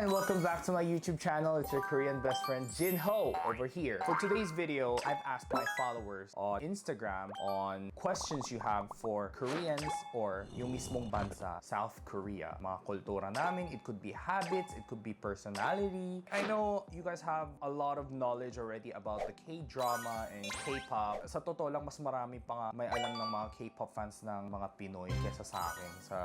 and welcome back to my YouTube channel. It's your Korean best friend JinHo over here. For today's video, I've asked my followers on Instagram on questions you have for Koreans or yung mismong bansa, South Korea. Mga kultura namin, it could be habits, it could be personality. I know you guys have a lot of knowledge already about the K-drama and K-pop. Sa totoo lang, mas marami pa nga may alam ng mga K-pop fans ng mga Pinoy kesa sa akin sa,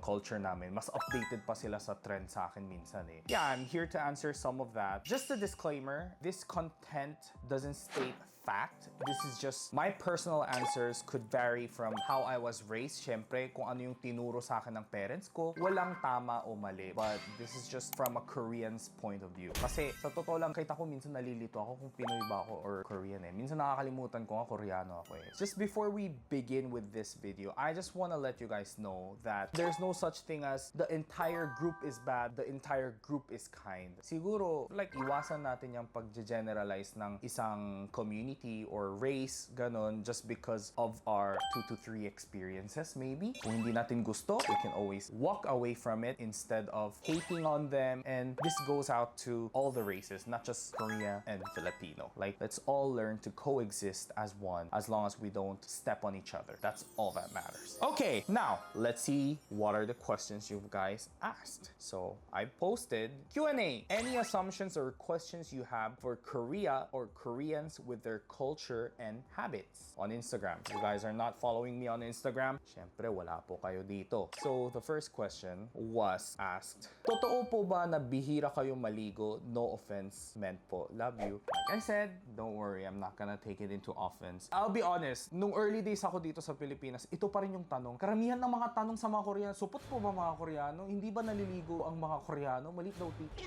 culture namin. Mas updated pa sila sa trend sa akin minsan eh. Yeah, I'm here to answer some of that. Just a disclaimer, this content doesn't state fact. This is just my personal answers could vary from how I was raised. Syempre, kung ano yung tinuro sa akin ng parents ko, walang tama o mali. But this is just from a Korean's point of view. Kasi sa totoo lang, kahit ako minsan nalilito ako kung Pinoy ba ako or Korean eh. Minsan nakakalimutan ko nga Koreano ako eh. Just before we begin with this video, I just wanna let you guys know that there's no such thing as the entire group is bad, the entire group is kind. Siguro, like, iwasan natin yung pag-generalize ng isang community or race, ganon, just because of our 2 to 3 experiences, maybe. Kung hindi natin gusto, we can always walk away from it instead of hating on them. And this goes out to all the races, not just Korea and Filipino. Like, let's all learn to coexist as one, as long as we don't step on each other. That's all that matters. Okay, now, let's see what are the questions you guys asked. So, I posted Q&A. Any assumptions or questions you have for Korea or Koreans with their culture and habits on Instagram. If you guys are not following me on Instagram, syempre wala po kayo dito. So, the first question was asked, totoo po ba na bihira kayo maligo? No offense meant po. Love you. Like I said, don't worry, I'm not gonna take it into offense. I'll be honest, nung early days ako dito sa Pilipinas, ito pa rin yung tanong. Karamihan ng mga tanong sa mga Koreano, supot po ba mga Koreano? Hindi ba naliligo ang mga Koreano? Malit daw tito.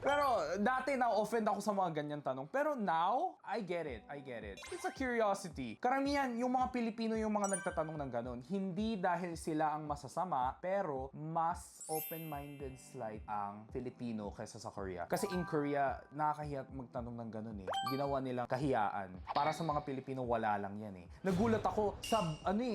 Pero dati na-offend ako sa mga ganyan tanong. Pero now, I get it. It's a curiosity. Karamihan, yung mga Pilipino yung mga nagtatanong ng ganun. Hindi dahil sila ang masasama, pero mas open-minded slide ang Filipino kaysa sa Korea. Kasi in Korea, nakakahiya magtanong ng ganun eh. Ginawa nilang kahiyaan. Para sa mga Pilipino, wala lang yan eh. Nagulat ako sa,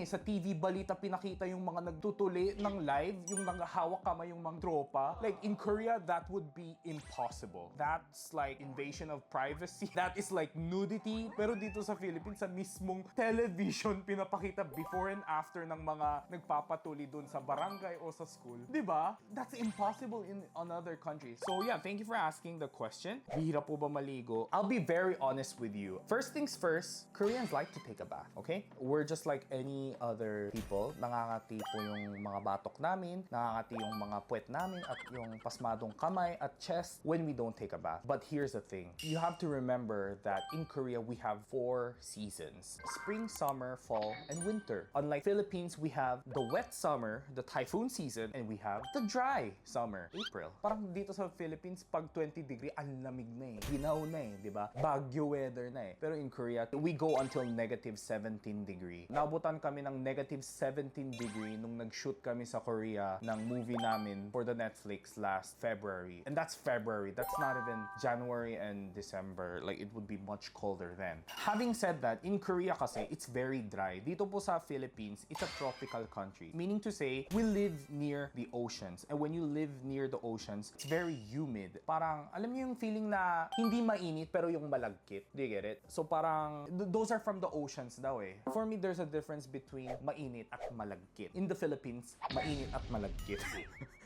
sa TV balita pinakita yung mga nagtutuli ng live, yung nanghahawak kamay yung mga tropa. Like in Korea, that would be impossible. That's like invasion of privacy. That is like nudity. Pero dito sa Philippines, sa mismong television, pinapakita before and after ng mga nagpapatuli dun sa barangay o sa school. Diba? That's impossible in another countries. So yeah, thank you for asking the question. Bihira po ba maligo? I'll be very honest with you. First things first, Koreans like to take a bath, okay? We're just like any other people. Nangangati po yung mga batok namin, nangangati yung mga puwet namin, at yung pasmadong kamay at chest when we don't take a bath. But here's the thing. You have to remember that in Korea, we have 4 seasons. Spring, summer, fall, and winter. Unlike Philippines, we have the wet summer, the typhoon season, and we have the dry summer, April. Parang dito sa Philippines, pag 20 degree, ang lamig na eh. Ginaw na eh, di ba? Bagyo weather na eh. Pero in Korea, we go until negative 17 degree. Nabutan kami ng negative 17 degree nung nag-shoot kami sa Korea ng movie namin for the Netflix last February. And that's February. That's not even January and December. Like, it would be much colder then. Having said that, in Korea kasi, it's very dry. Dito po sa Philippines, it's a tropical country. Meaning to say, we live near the oceans. And when you live near the oceans, it's very humid. Parang, alam niyo yung feeling na hindi mainit pero yung malagkit. Do you get it? So parang, those are from the oceans daw eh. For me, there's a difference between mainit at malagkit. In the Philippines, mainit at malagkit.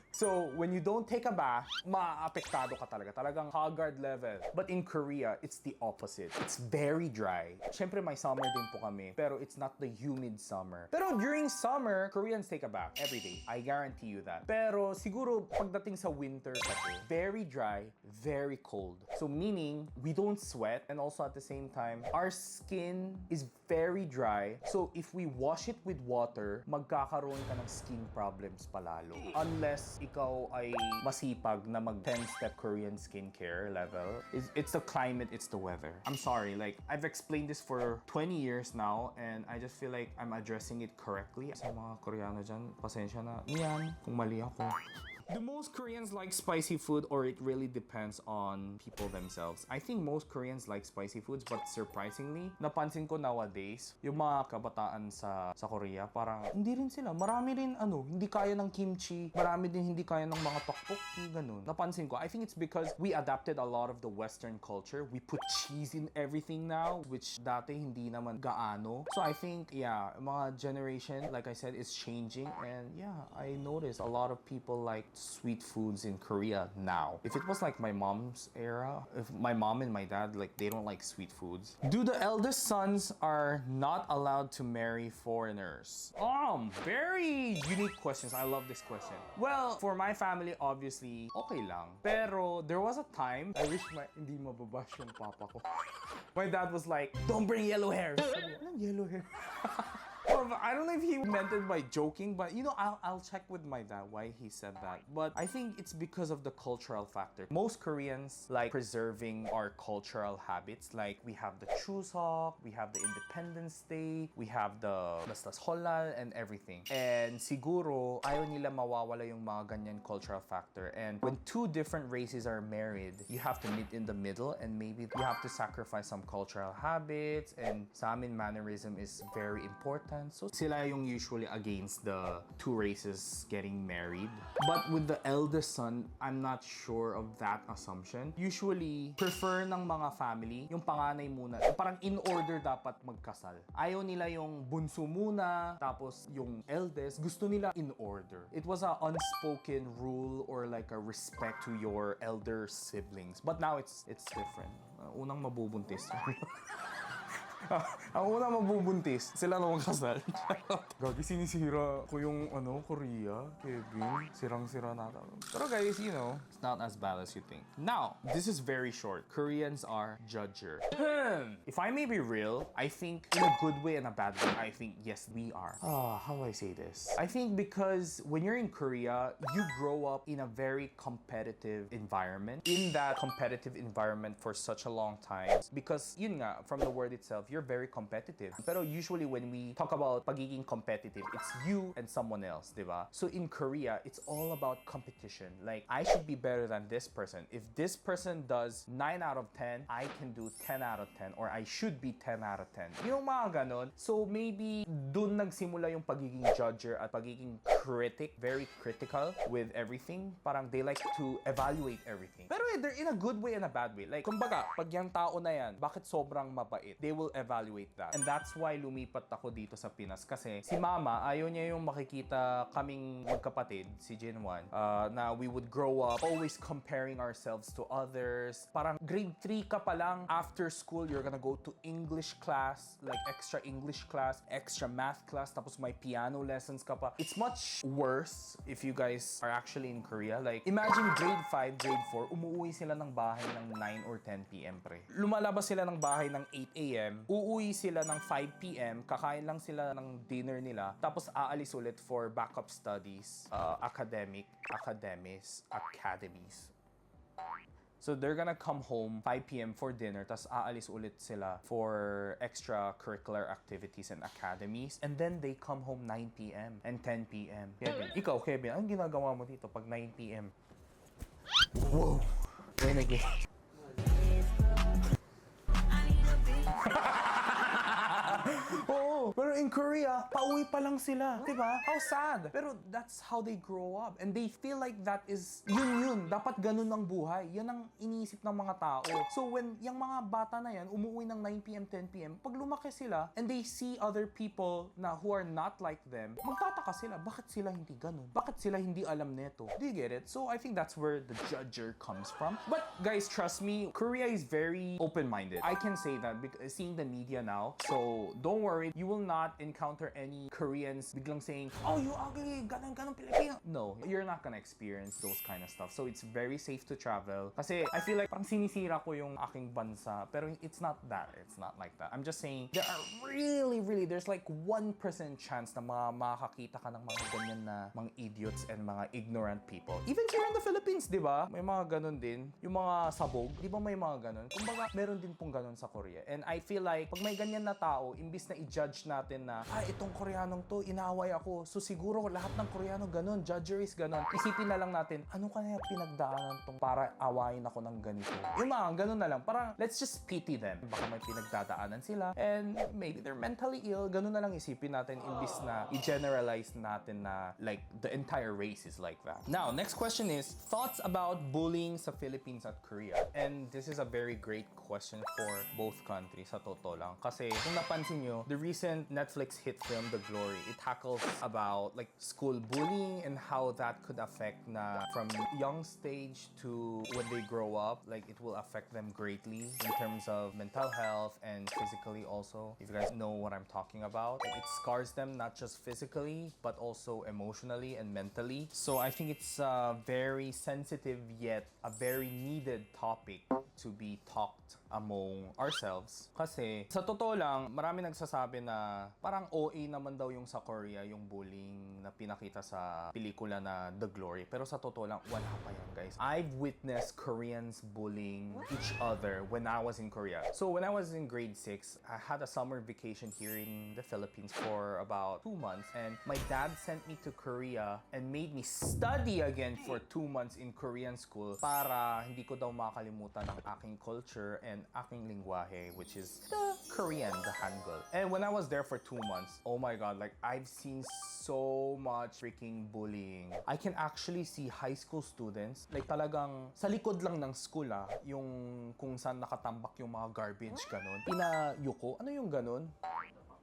So, when you don't take a bath, maapektado ka talaga. Talagang haggard level. But in Korea, it's the opposite. It's very dry. Syempre, may summer din po kami. Pero it's not the humid summer. Pero during summer, Koreans take a bath every day. I guarantee you that. Pero siguro, pagdating sa winter kasi, very dry, very cold. So, meaning, we don't sweat. And also at the same time, our skin is very dry. So, if we wash it with water, magkakaroon ka ng skin problems palalo. Unless ikaw ay masipag na mag 10-step Korean skincare level. It's the climate, it's the weather. I'm sorry, like, I've explained this for 20 years now and I just feel like I'm addressing it correctly. Sa mga Koreano dyan, pasensya na. Yan, kung mali ako. Do most Koreans like spicy food, or it really depends on people themselves? I think most Koreans like spicy foods, but surprisingly, napansin ko nowadays, yung mga kabataan sa Korea, parang hindi rin sila. Marami rin hindi kaya ng kimchi. Marami din hindi kaya ng mga tteokbokki, ganun. Napansin ko. I think it's because we adapted a lot of the Western culture. We put cheese in everything now, which dati hindi naman gaano. So I think, yeah, mga generation, like I said, is changing. And yeah, I noticed a lot of people like sweet foods in Korea now. If it was like my mom's era, if my mom and my dad, like, they don't like sweet foods. Do the eldest sons are not allowed to marry foreigners? Very unique questions. I love this question. Well, for my family, obviously, okay lang. Pero there was a time, I wish hindi mababash yung papa ko. My dad was like, don't bring yellow hair. Sabi, anong yellow hair? I don't know if he meant it by joking, but you know, I'll check with my dad why he said that. But I think it's because of the cultural factor. Most Koreans like preserving our cultural habits. Like we have the Chuseok, we have the Independence Day, we have the Holal and everything. And siguro ayaw nila mawawala yung mga ganyan cultural factor. And when two different races are married, you have to meet in the middle, and maybe you have to sacrifice some cultural habits. And sa amin, mannerism is very important. So sila yung usually against the two races getting married. But with the eldest son, I'm not sure of that assumption. Usually, prefer ng mga family yung panganay muna. Parang in order dapat magkasal. Ayaw nila yung bunso muna, tapos yung eldest. Gusto nila in order. It was an unspoken rule or like a respect to your elder siblings. But now it's different. Unang mabubuntis. Ang una mabubuntis, sila na magkasal. Gagi, sinisira ko yung Korea, Kevin. Sirang-sira natin. Pero guys, you know, it's not as bad as you think. Now, this is very short. Koreans are judger. If I may be real, I think in a good way and a bad way, I think yes, we are. How do I say this? I think because when you're in Korea, you grow up in a very competitive environment. In that competitive environment for such a long time. Because, yun nga, from the word itself, you're very competitive. Pero usually when we talk about pagiging competitive, it's you and someone else, diba? So in Korea, it's all about competition. Like, I should be better than this person. If this person does 9 out of 10, I can do 10 out of 10, or I should be 10 out of 10. Yung mga ganon. So maybe dun nagsimula yung pagiging judger at pagiging critic, very critical with everything. Parang they like to evaluate everything. Pero they're in a good way and a bad way. Like, kumbaga, pag yung tao na yan, bakit sobrang mabait? They will evaluate that. And that's why lumipat ako dito sa Pinas. Kasi si mama, ayaw niya yung makikita kaming magkapatid, si Jinwan, na we would grow up always comparing ourselves to others. Parang grade 3 ka pa lang, after school, you're gonna go to English class, like extra English class, extra math class, tapos may piano lessons ka pa. It's much worse if you guys are actually in Korea. Like, imagine grade 5, grade 4, umuwi sila ng bahay ng 9 or 10 p.m. pre. Lumalabas sila ng bahay ng 8 a.m. Uuwi sila ng 5 p.m. Kakain lang sila ng dinner nila. Tapos aalis ulit for backup studies, academies. So they're gonna come home 5 p.m. for dinner, tapos aalis ulit sila for extracurricular activities and academies. And then they come home 9 p.m. and 10 p.m. Kevin, ikaw, Kevin, anong ginagawa mo dito pag 9 p.m.? Whoa! Wait again. Oo, pero in Korea, pauwi pa lang sila. Diba? How sad. Pero that's how they grow up. And they feel like that is, yun. Dapat ganun ang buhay. Yan ang iniisip ng mga tao. So when yung mga bata na yan, umuwi ng 9 p.m., 10 p.m., pag lumaki sila, and they see other people na who are not like them, magtataka sila, bakit sila hindi ganun? Bakit sila hindi alam neto? Do you get it? So I think that's where the judger comes from. But guys, trust me, Korea is very open-minded. I can say that because seeing the media now, so don't worry, you will not encounter any Koreans biglang saying, oh, you ugly, ganun Pilipino. No, you're not gonna experience those kind of stuff. So it's very safe to travel. Kasi I feel like parang sinisira ko yung aking bansa, pero it's not that. It's not like that. I'm just saying, there are really, there's like 1% chance na makakakita ka ng mga ganyan na mga idiots and mga ignorant people. Even here in the Philippines, di ba? May mga ganun din. Yung mga sabog, di ba may mga ganun? Kumbaga, meron din pong ganun sa Korea. And I feel like, pag may ganyan na tao, imbis na i-judge natin natin na, itong Koreanong to, inaaway ako. So siguro lahat ng Koreano ganun, judgeries ganun. Isipin na lang natin, ano kaya pinagdaanan tong para awayin ako ng ganito? Yung mga ganun na lang, parang let's just pity them. Baka may pinagdadaanan sila and maybe they're mentally ill. Ganun na lang isipin natin imbis na i-generalize natin na like the entire race is like that. Now, next question is, thoughts about bullying sa Philippines at Korea? And this is a very great question for both countries, sa totoo lang. Kasi kung napansin nyo, the recent Netflix hit film, The Glory, it tackles about like school bullying and how that could affect na from young stage to when they grow up, like it will affect them greatly in terms of mental health and physically also. If you guys know what I'm talking about, like it scars them not just physically but also emotionally and mentally. So I think it's a very sensitive yet a very needed topic to be talked among ourselves. Kasi sa totoo lang, marami nagsasabi na parang OA naman daw yung sa Korea, yung bullying na pinakita sa pelikula na The Glory. Pero sa totoo lang, wala pa yan, guys. I've witnessed Koreans bullying each other when I was in Korea. So when I was in grade 6, I had a summer vacation here in the Philippines for about 2 months. And my dad sent me to Korea and made me study again for 2 months in Korean school para hindi ko daw makalimutan ang aking culture and aking lingwahe, which is the Korean, the Hangul. And when I was there for 2 months, oh my god, like I've seen so much freaking bullying. I can actually see high school students, like talagang sa likod lang ng school yung kung saan nakatambak yung mga garbage, ganun. Pinayuko, ano yung ganun?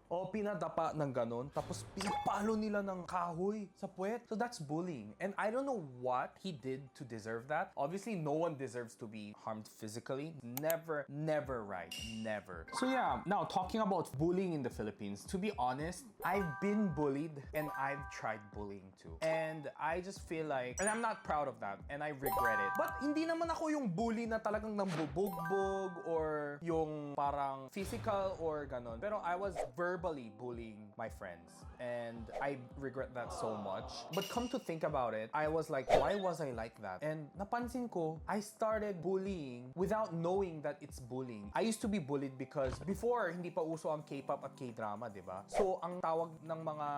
O pinadapa ng ganon, tapos pinapalo nila ng kahoy sa puwet. So that's bullying. And I don't know what he did to deserve that. Obviously, no one deserves to be harmed physically. Never, never right. Never. So yeah, now talking about bullying in the Philippines, to be honest, I've been bullied and I've tried bullying too. And I just feel like, and I'm not proud of that and I regret it. But hindi naman ako yung bully na talagang nambubugbog or yung parang physical or ganon. Pero I was verbally bullying my friends and I regret that so much. But come to think about it, I was like, why was I like that? And napansin ko, I started bullying without knowing that it's bullying. I used to be bullied because before, hindi pa uso ang K-pop at K-drama, di ba? So, ang tawag ng mga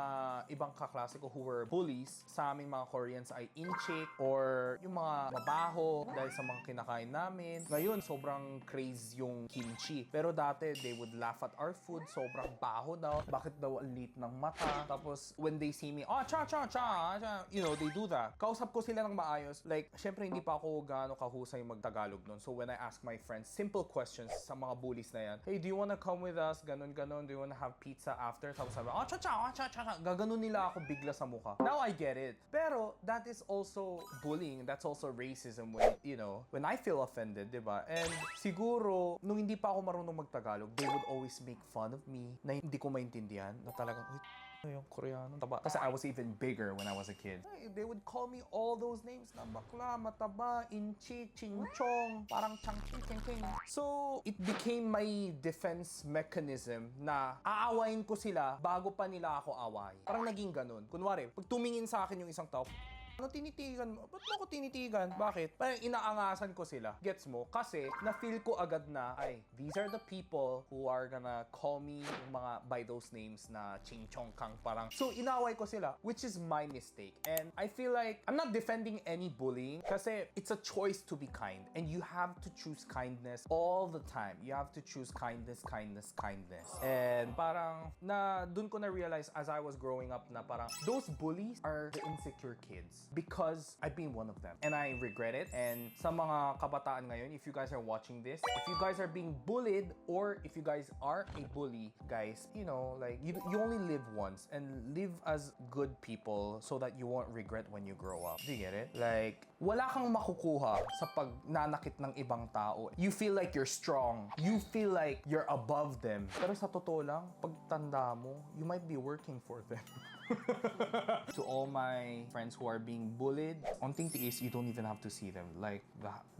ibang kaklase ko who were bullies sa aming mga Koreans ay inchik or yung mga mabaho dahil sa mga kinakain namin. Ngayon, sobrang craze yung kimchi. Pero dati, they would laugh at our food, sobrang baho daw. Bakit daw ang liit ng mata? Tapos, when they see me, you know, they do that. Kausap ko sila ng maayos. Like, syempre hindi pa ako gaano kahusay mag-Tagalog nun. So, when I ask my friends simple questions sa mga bullies na yan, hey, do you wanna come with us? Ganon. Do you wanna have pizza after? Tapos sabi, gaganon nila ako bigla sa mukha. Now I get it. Pero, that is also bullying. That's also racism when, you know, when I feel offended, diba? And siguro, nung hindi pa ako marunong mag-Tagalog, they would always make fun of me na hindi ko maintindihan na talagang, uy, yung Koreano, taba. Kasi I was even bigger when I was a kid. They would call me all those names na bakla, mataba, inchi, chinchong, parang changking. So, it became my defense mechanism na aawayin ko sila bago pa nila ako away. Parang naging ganun. Kunwari, pag tumingin sa akin yung isang tao, ano tinitigan mo? Ba't mo ako tinitigan? Bakit? Parang inaangasan ko sila. Gets mo? Kasi na-feel ko agad na, ay, these are the people who are gonna call me yung mga by those names na ching chong kang parang. So, inaway ko sila, which is my mistake. And I feel like I'm not defending any bullying kasi it's a choice to be kind. And you have to choose kindness all the time. You have to choose kindness. And parang na dun ko na-realize as I was growing up na parang those bullies are the insecure kids. Because I've been one of them. And I regret it. And sa mga kabataan ngayon, if you guys are watching this, if you guys are being bullied or if you guys are a bully, guys, you know, like, you only live once and live as good people so that you won't regret when you grow up. Do you get it? Like, wala kang makukuha sa pagnanakit ng ibang tao. You feel like you're strong. You feel like you're above them. Pero sa totoo lang, pag tanda mo, you might be working for them. To all my friends who are being bullied, one thing is you don't even have to see them. Like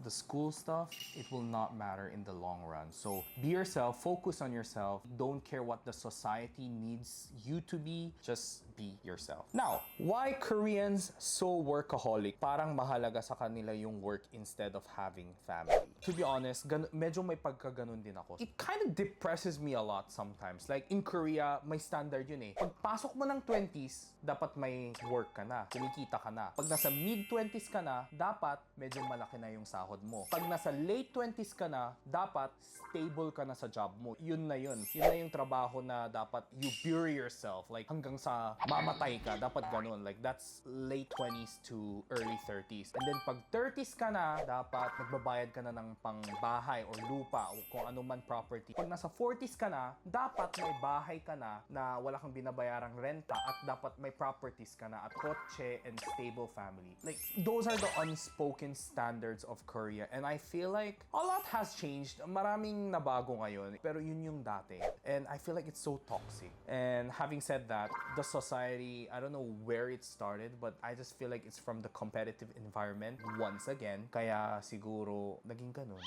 the school stuff, it will not matter in the long run. So be yourself, focus on yourself. Don't care what the society needs you to be. Just be yourself. Now, why Koreans so workaholic? Parang mahalaga sa kanila yung work instead of having family. To be honest, medyo may pagkaganon din ako. It kind of depresses me a lot sometimes. Like in Korea, may standard yun eh. Pagpasok mo ng 20s, dapat may work ka na, kumikita ka na. Pag nasa mid-20s ka na, dapat medyo malaki na yung sahod mo. Pag nasa late 20s ka na, dapat stable ka na sa job mo. Yun na yun. Yun na yung trabaho na dapat you bury yourself. Like hanggang sa mamatay ka, dapat ganun. Like that's late 20s to early 30s. And then pag 30s ka na, dapat nagbabayad ka na ng pangbahay or lupa o kung ano man property. Pag nasa 40s ka na, dapat may bahay ka na na wala kang binabayarang renta at dapat may properties ka na at kotse and stable family. Like those are the unspoken standards of Korea, and I feel like a lot has changed. Maraming nabago ngayon, pero yun yung dati. And I feel like it's so toxic. And having said that, the society, I don't know where it started, but I just feel like it's from the competitive environment once again. Kaya siguro naging ganun.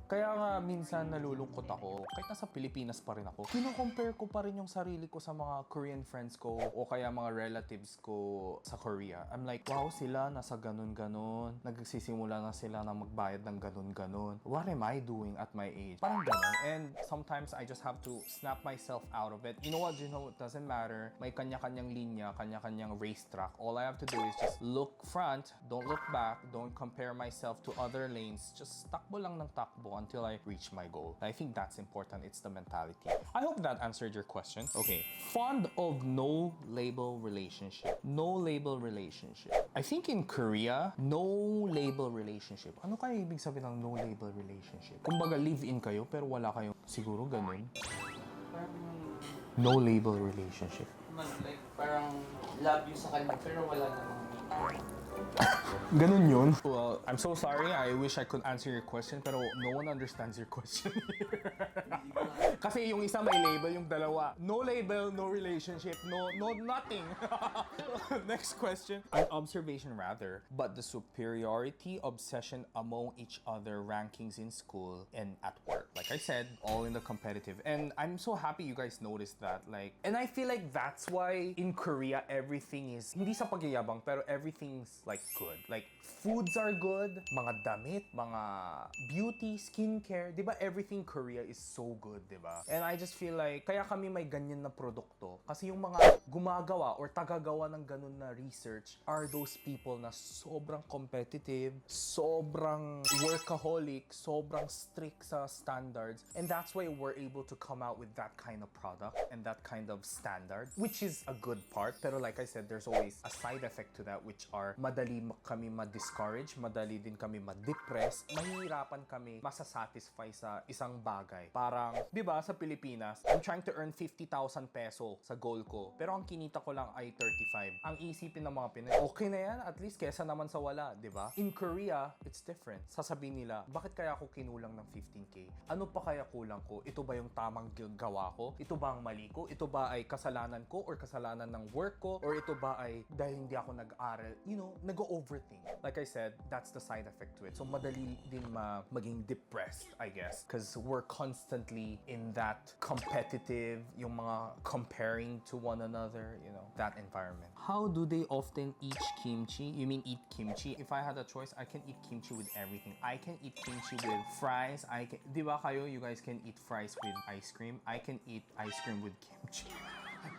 Kaya nga minsan nalulungkot ako, kahit nasa Pilipinas pa rin ako, kino-compare ko pa rin yung sarili ko sa mga Korean friends ko o kaya mga relatives ko sa Korea. I'm like, wow, sila nasa ganun-ganun, nagsisimula na sila na magbayad ng ganun-ganun. What am I doing at my age? Parang ganun. And sometimes I just have to snap myself out of it. You know what, JinHo? It doesn't matter. May kanya-kanyang linya, kanya-kanyang racetrack. All I have to do is just look front, don't look back, don't compare myself to other lanes. Just takbo lang ng takbo until I reach my goal. I think that's important. It's the mentality. I hope that answered your question. Okay. Fond of no label relationship. No label relationship. I think in Korea, no label relationship. Ano kaya ibig sabihin ng no label relationship? Kumbaga live-in kayo pero wala kayong siguro ganun. No label relationship. Like parang love you sa kanya pero wala namang Ganun yun. Well, I'm so sorry. I wish I could answer your question, pero no one understands your question here. Kasi yung isa may label, yung dalawa. No label, no relationship, no nothing. Next question. An observation rather, but the superiority obsession among each other rankings in school and at work. Like I said, all in the competitive. And I'm so happy you guys noticed that. And I feel like that's why in Korea, everything is, hindi sa pagyayabang, pero everything's like good. Like foods are good, mga damit, mga beauty, skincare, 'di ba? Everything Korea is so good, 'di ba? And I just feel like kaya kami may ganyan na produkto kasi yung mga gumagawa or tagagawa ng ganun na research are those people na sobrang competitive, sobrang workaholic, sobrang strict sa standards, and that's why we're able to come out with that kind of product and that kind of standard, which is a good part. Pero like I said, there's always a side effect to that, which are madali kami ma-discourage, madali din kami ma-depress, mahihirapan kami masasatisfy sa isang bagay. Parang, di ba, sa Pilipinas, I'm trying to earn 50,000 peso sa goal ko, pero ang kinita ko lang ay 35. Ang isipin ng mga Pinoy, okay na yan, at least kesa naman sa wala, di ba? In Korea, it's different. Sasabihin nila, bakit kaya ako kinulang ng 15K? Ano pa kaya kulang ko? Ito ba yung tamang gawa ko? Ito ba ang mali ko? Ito ba ay kasalanan ko or kasalanan ng work ko? Or ito ba ay dahil hindi ako nag-aral? You know, nag-overthink. Like I said, that's the side effect to it. So madali din maging depressed, I guess. Because we're constantly in that competitive, yung mga comparing to one another, you know, that environment. How do they often eat kimchi? You mean eat kimchi? If I had a choice, I can eat kimchi with everything. I can eat kimchi with fries. Di ba kayo, you guys can eat fries with ice cream. I can eat ice cream with kimchi.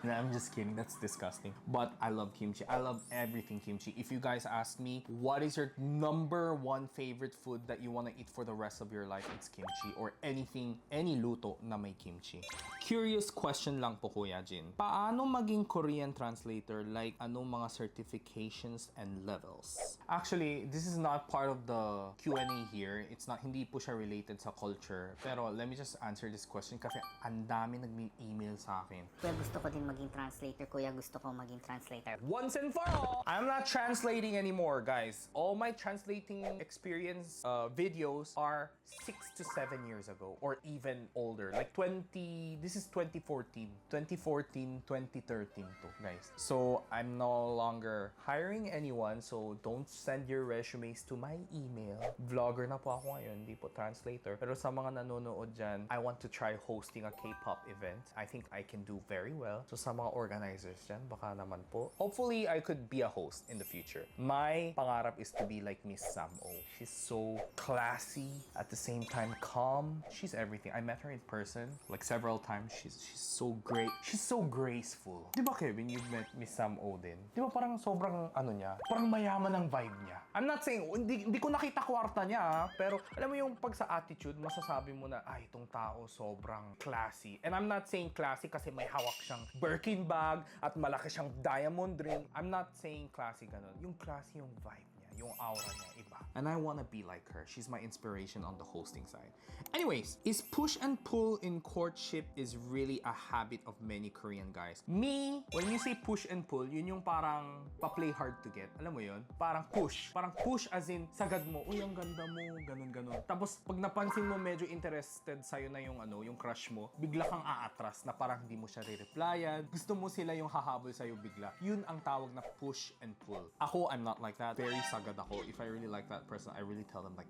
No, I'm just kidding. That's disgusting. But I love kimchi. I love everything kimchi. If you guys ask me, what is your number one favorite food that you want to eat for the rest of your life? It's kimchi or anything, any luto na may kimchi. Curious question lang po, Kuya Jin. Paano maging Korean translator? Like, anong mga certifications and levels? Actually, this is not part of the Q&A here. It's not, hindi po siya related sa culture. Pero let me just answer this question kasi ang dami nag-email sa akin. Kuya, gusto ko din maging translator. Kuya, gusto ko maging translator. Once and for all, I'm not translating anymore, guys. All my translating experience videos are 6 to 7 years ago or even older. Like this is 2014. 2014, 2013 to, guys. So I'm no longer hiring anyone, so don't send your resumes to my email. Vlogger na po ako ngayon, hindi po translator. Pero sa mga nanonood dyan, I want to try hosting a K-pop event. I think I can do very well. channel. So sa mga organizers dyan, baka naman po. Hopefully, I could be a host in the future. My pangarap is to be like Miss Sam-O. She's so classy, at the same time calm. She's everything. I met her in person like several times. She's so great. She's so graceful. Di ba, Kevin, you met Miss Sam-O din? Di ba parang sobrang ano niya? Parang mayaman ang vibe niya. I'm not saying, hindi ko nakita kwarta niya, pero alam mo yung pag sa attitude, masasabi mo na, ay, itong tao sobrang classy. And I'm not saying classy kasi may hawak siyang Birkin bag at malaki siyang diamond ring. I'm not saying classy ganun. Yung classy yung vibe niya, yung aura niya, iba. And I wanna be like her. She's my inspiration on the hosting side. Anyways, is push and pull in courtship is really a habit of many Korean guys. Me, when you say push and pull, yun yung parang pa-play hard to get. Alam mo yun? Parang push. Parang push as in, sagad mo, uy, ang ganda mo, ganun. Tapos, pag napansin mo medyo interested sa'yo na yung yung crush mo, bigla kang aatras na parang hindi mo siya re-replyan. Gusto mo sila yung hahabol sa'yo bigla. Yun ang tawag na push and pull. Ako, I'm not like that. Very sagad ako. If I really like that person, I really tell them like,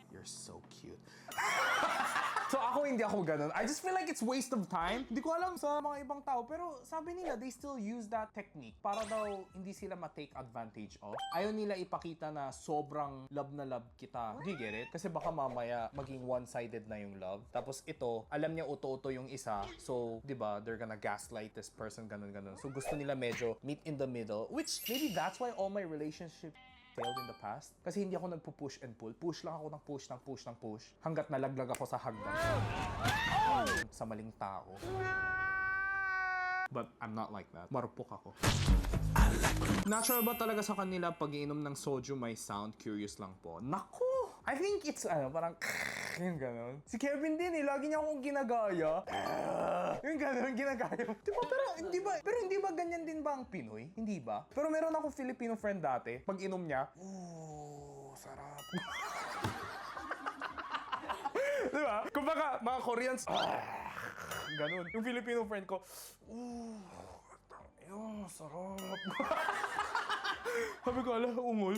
you're so cute. So ako hindi ako ganun. I just feel like it's waste of time. Hindi ko alam sa mga ibang tao, pero sabi nila they still use that technique para daw hindi sila ma-take advantage of. Ayaw nila ipakita na sobrang love na love kita. Do you get it? Kasi baka mamaya maging one-sided na yung love. Tapos ito, alam niya uto-uto yung isa. So, di ba, they're gonna gaslight this person, ganun. So gusto nila medyo meet in the middle, which maybe that's why all my relationships failed in the past. Kasi hindi ako nagpo-push and pull. Push lang ako ng push. Hanggat nalaglag ako sa hagdan. Sa maling tao. But I'm not like that. Marupok ako. Natural ba talaga sa kanila pag-iinom ng soju may sound? Curious lang po. Naku! I think it's parang yung gano'n. Si Kevin din lagi niya akong ginagaya. Yung gano'n, ginagaya. Pero hindi ba ganyan din ba ang Pinoy? Hindi ba? Pero meron akong Filipino friend dati, pag inom niya, sarap. Diba? Kumbaga, mga Koreans, ganun. Yung Filipino friend ko, sarap. Sabi ko, ungol.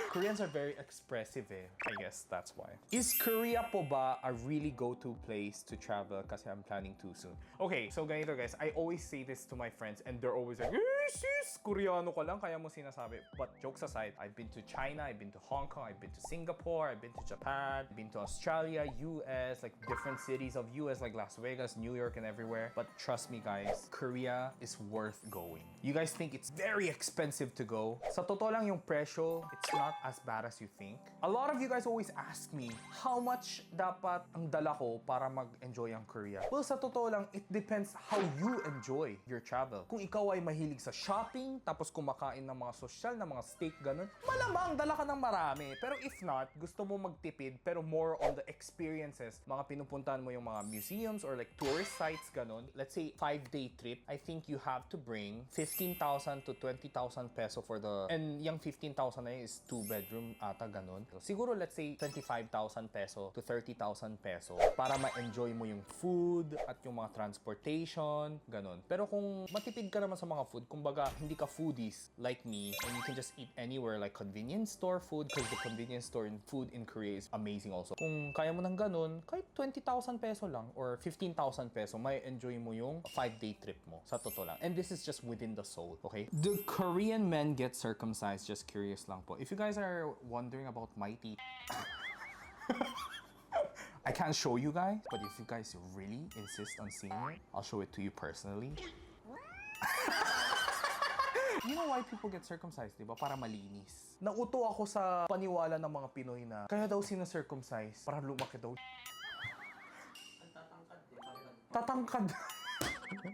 Koreans are very expressive I guess that's why. Is Korea po ba a really go-to place to travel kasi I'm planning to soon? Okay, so ganito guys, I always say this to my friends and they're always like, sis, Koreano ka lang, kaya mo sinasabi. But jokes aside, I've been to China, I've been to Hong Kong, I've been to Singapore, I've been to Japan, I've been to Australia, US, like different cities of US like Las Vegas, New York, and everywhere. But trust me guys, Korea is worth going. You guys think it's very expensive to go? Sa totoo lang yung presyo, it's not as bad as you think. A lot of you guys always ask me, how much dapat ang dala ko para mag-enjoy ang Korea? Well, sa totoo lang, it depends how you enjoy your travel. Kung ikaw ay mahilig sa shopping, tapos kumakain ng mga social, na mga steak, ganun, malamang dala ka ng marami. Pero if not, gusto mo magtipid, pero more on the experiences, mga pinupuntahan mo yung mga museums or like tourist sites, ganun. Let's say, 5-day trip, I think you have to bring 15,000 to 20,000 peso for the... And yung 15,000 na yun is 2-bedroom ata, ganun. So, siguro, let's say, 25,000 peso to 30,000 peso para ma-enjoy mo yung food at yung mga transportation, ganun. Pero kung matipid ka naman sa mga food, kumbaga, hindi ka foodies like me, and you can just eat anywhere like convenience store food because the convenience store and food in Korea is amazing also. Kung kaya mo ng ganun, kahit 20,000 peso lang or 15,000 peso, may enjoy mo yung 5-day trip mo. Sa totoo lang. And this is just within the Seoul, okay? Do Korean men get circumcised? Just curious lang po. If you guys are wondering about my teeth, I can't show you guys, but if you guys really insist on seeing it, I'll show it to you personally. You know why people get circumcised, di ba? Para malinis. Nauto ako sa paniwala ng mga Pinoy na kaya daw sina-circumcise para lumaki daw. Tatangkad.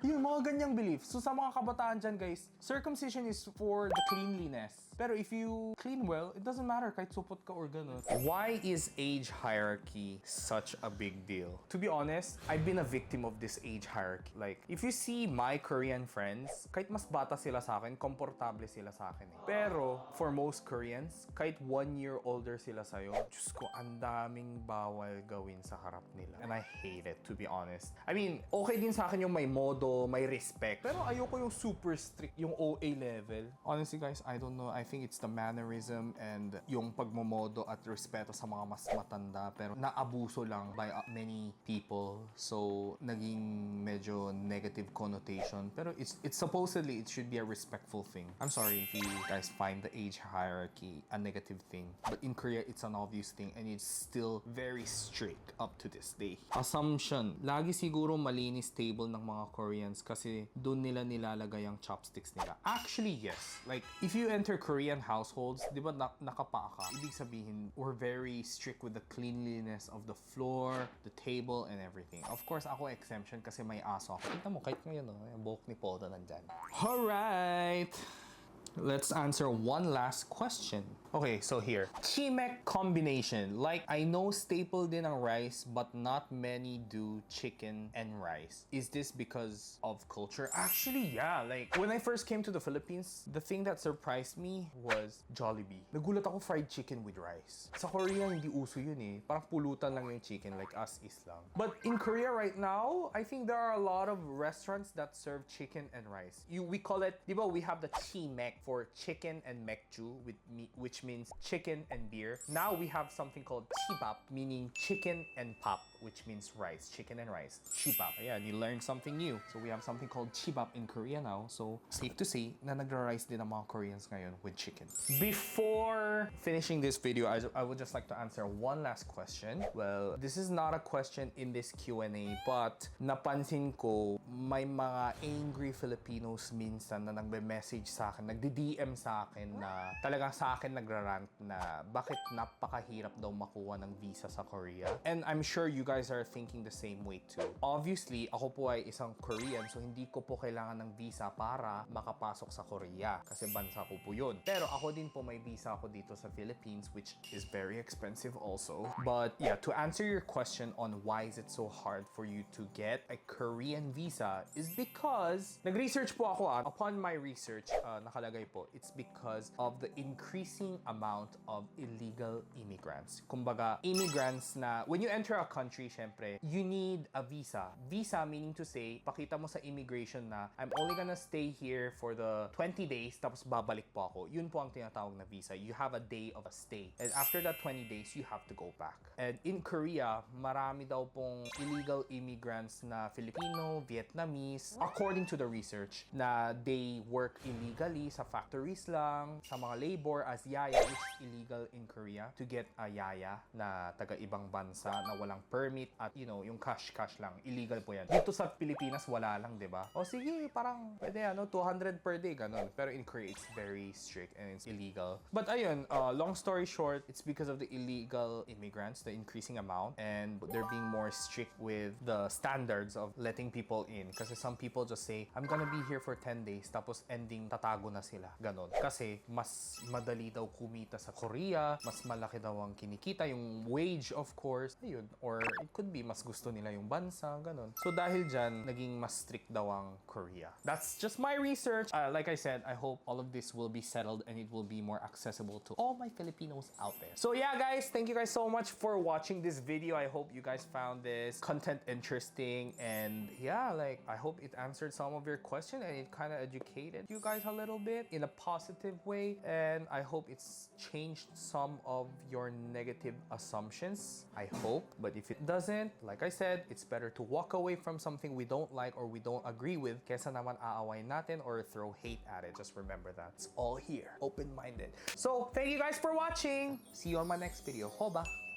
Yung mga ganyang beliefs. So sa mga kabataan dyan guys, circumcision is for the cleanliness. Pero if you clean well, it doesn't matter kahit supot ka or ganun. Why is age hierarchy such a big deal? To be honest, I've been a victim of this age hierarchy. Like, if you see my Korean friends, kahit mas bata sila sa akin, komportable sila sa akin eh. Pero, for most Koreans, kahit 1 year older sila sa'yo, Diyos ko, ang daming bawal gawin sa harap nila. And I hate it, to be honest. I mean, okay din sa akin yung may pagmomodo, may respect. Pero ayoko yung super strict, yung OA level. Honestly guys, I don't know. I think it's the mannerism and yung pagmomodo at respeto sa mga mas matanda. Pero naabuso lang by many people. So, naging medyo negative connotation. Pero it's supposedly, it should be a respectful thing. I'm sorry if you guys find the age hierarchy a negative thing. But in Korea, it's an obvious thing and it's still very strict up to this day. Assumption. Lagi siguro malinis table ng mga Koreans kasi doon nila nilalagay ang chopsticks nila. Actually, yes. Like, if you enter Korean households, di ba nakapaa ka? Ibig sabihin, we're very strict with the cleanliness of the floor, the table, and everything. Of course, ako exemption kasi may aso ako. Tignan mo, kahit ngayon, yung buhok ni Paul na nandyan. Alright! Let's answer one last question. Okay, so here. Chimek combination. Like, I know staple din ang rice, but not many do chicken and rice. Is this because of culture? Actually, yeah. Like, when I first came to the Philippines, the thing that surprised me was Jollibee. Nagulat ako fried chicken with rice. Sa Korea, hindi uso yun eh. Parang pulutan lang yung chicken, like us is lang. But in Korea right now, I think there are a lot of restaurants that serve chicken and rice. We call it, di ba, we have the chimek for chicken and mekju with meat, which means chicken and beer. Now we have something called chibap, meaning chicken and pap, which means rice, chicken and rice. Chibap. Yeah, you learned something new. So we have something called chibap in Korea now. So safe to say na nagra-rice din ang mga Koreans ngayon with chicken. Before finishing this video, I would just like to answer one last question. Well, this is not a question in this Q&A, but napansin ko may mga angry Filipinos minsan na nagbe-message sa akin, nagdi-DM sa akin na talagang sa akin nagrarant na bakit napakahirap daw makuha ng visa sa Korea. And I'm sure you guys are thinking the same way too. Obviously, ako po ay isang Korean, so hindi ko po kailangan ng visa para makapasok sa Korea kasi bansa ko po yun. Pero ako din po may visa ako dito sa Philippines, which is very expensive also. But yeah, to answer your question on why is it so hard for you to get a Korean visa is because nag-research po ako. Upon my research, nakalagay po, it's because of the increasing amount of illegal immigrants. Kumbaga, immigrants na, when you enter a country, syempre, you need a visa. Visa meaning to say, pakita mo sa immigration na, I'm only gonna stay here for the 20 days, tapos babalik po ako. Yun po ang tinatawag na visa. You have a day of a stay. And after that 20 days, you have to go back. And in Korea, marami daw pong illegal immigrants na Filipino, Vietnamese, according to the research, na they work illegally sa factories lang, sa mga labor as yaya, which is illegal in Korea, to get a yaya na taga-ibang bansa na walang permit at, you know, yung cash lang. Illegal po yan. Dito sa Pilipinas, wala lang, di ba? O sige, parang pwede 200 per day, ganun. Pero in Korea, it's very strict and it's illegal. But ayun, long story short, it's because of the illegal immigrants, the increasing amount, and they're being more strict with the standards of letting people in. Kasi some people just say, I'm gonna be here for 10 days, tapos ending tatago na sila. Ganon. Kasi mas madali daw kumita sa Korea, mas malaki daw ang kinikita, yung wage of course, ayun. Or it could be mas gusto nila yung bansa, ganon. So dahil dyan, naging mas strict daw ang Korea. That's just my research. Like I said, I hope all of this will be settled and it will be more accessible to all my Filipinos out there. So yeah guys, thank you guys so much for watching this video. I hope you guys found this content interesting, and yeah, like I hope it answered some of your questions and it kind of educated you guys a little bit in a positive way, and I hope it's changed some of your negative assumptions. I hope. But if it doesn't, like I said, it's better to walk away from something we don't like or we don't agree with kesa naman aaway natin or throw hate at it. Just remember that. It's all here. Open-minded. So, thank you guys for watching. See you on my next video. Hoba!